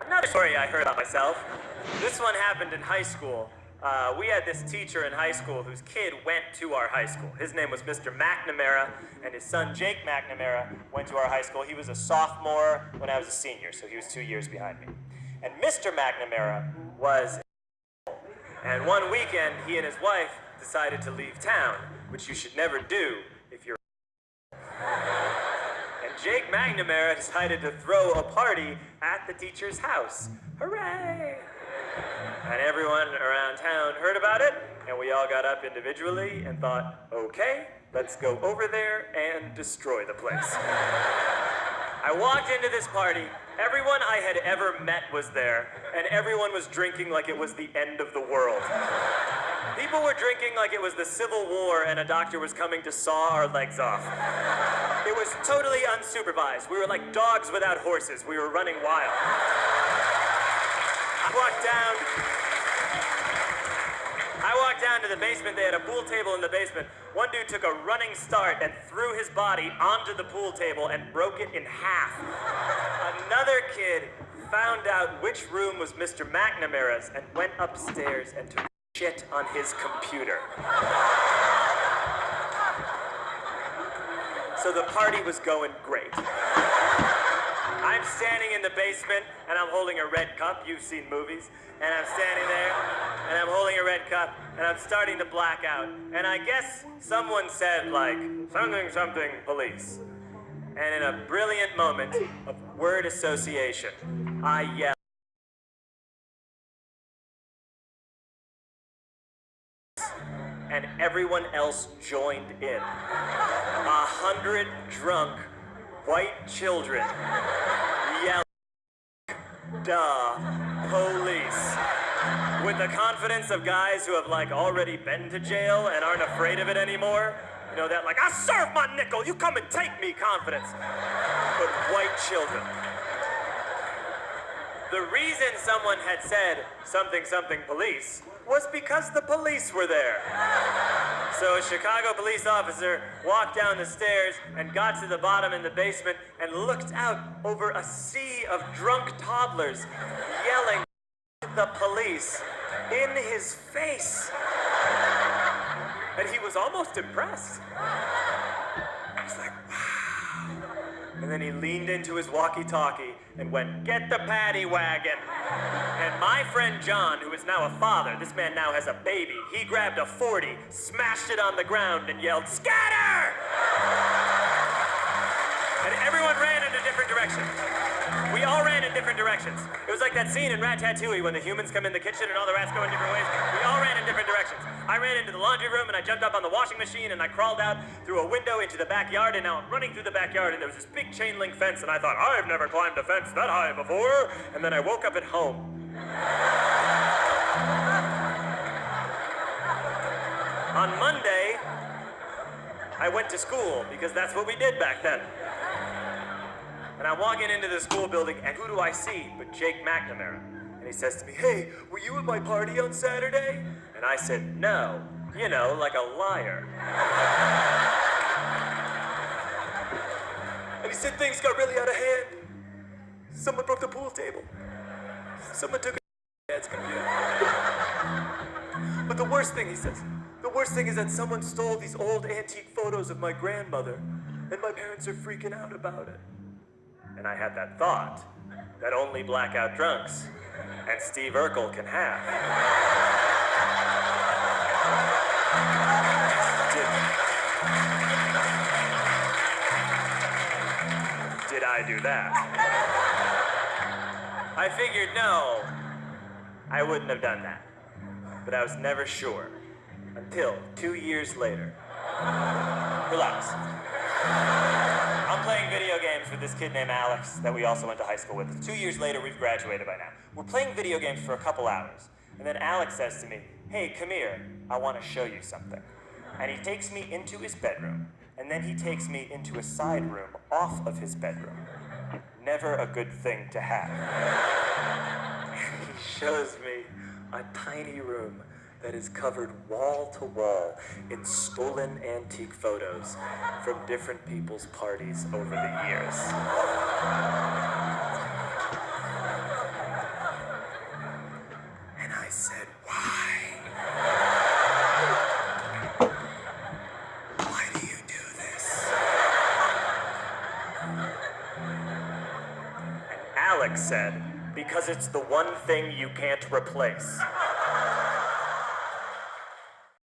Another story I heard about myself. This one happened in high school. We had this teacher in high school whose kid went to our high school. His name was Mr. McNamara, and his son Jake McNamara went to our high school. He was a sophomore when I was a senior, so he was 2 years behind me. And Mr. McNamara was, and one weekend he and his wife decided to leave town, which you should never do if you're. And Jake McNamara decided to throw a party at the teacher's house. Hooray! And everyone around town heard about it, and we all got up individually and thought, okay, let's go over there and destroy the place. I walked into this party, everyone I had ever met was there, and everyone was drinking like it was the end of the world. People were drinking like it was the Civil War and a doctor was coming to saw our legs off. It was totally unsupervised. We were like dogs without horses. We were running wild. I walked down to the basement. They had a pool table in the basement. One dude took a running start and threw his body onto the pool table and broke it in half. Another kid found out which room was Mr. McNamara's and went upstairs and took shit on his computer. So the party was going great. I'm standing in the basement and I'm holding a red cup. You've seen movies. And I'm standing there and I'm holding a red cup and I'm starting to black out. And I guess someone said like, something, something, police. And in a brilliant moment of word association, I yelled. And everyone else joined in. 100 drunk white children yelling, duh, police. With the confidence of guys who have like already been to jail and aren't afraid of it anymore. You know, that like, I serve my nickel, you come and take me confidence. But white children. The reason someone had said something, something, police was because the police were there. So a Chicago police officer walked down the stairs and got to the bottom in the basement and looked out over a sea of drunk toddlers yelling the police in his face. And he was almost impressed. He was like, wow. And then he leaned into his walkie-talkie and went, get the paddy wagon. And my friend John, who is now a father, this man now has a baby, he grabbed a 40, smashed it on the ground and yelled, scatter! And everyone ran in a different direction. We all ran in different directions. It was like that scene in Ratatouille when the humans come in the kitchen and all the rats go in different ways. We all ran in different directions. I ran into the laundry room and I jumped up on the washing machine and I crawled out through a window into the backyard, and now I'm running through the backyard and there was this big chain link fence and I thought, I've never climbed a fence that high before. And then I woke up at home. On Monday, I went to school because that's what we did back then. And I'm walking into the school building, and who do I see but Jake McNamara? And he says to me, hey, were you at my party on Saturday? And I said, no, you know, like a liar. And he said things got really out of hand. Someone broke the pool table. Someone took dad's computer. But the worst thing, he says, the worst thing is that someone stole these old antique photos of my grandmother, and my parents are freaking out about it. And I had that thought that only blackout drunks and Steve Urkel can have. Did I do that? I figured no, I wouldn't have done that. But I was never sure until 2 years later. Relax. I'm playing video games with this kid named Alex that we also went to high school with. 2 years later, we've graduated by now. We're playing video games for a couple hours. And then Alex says to me, hey, come here, I want to show you something. And he takes me into his bedroom, and then he takes me into a side room off of his bedroom. Never a good thing to have. He shows me a tiny room that is covered wall to wall in stolen antique photos from different people's parties over the years. Alex said, because it's the one thing you can't replace.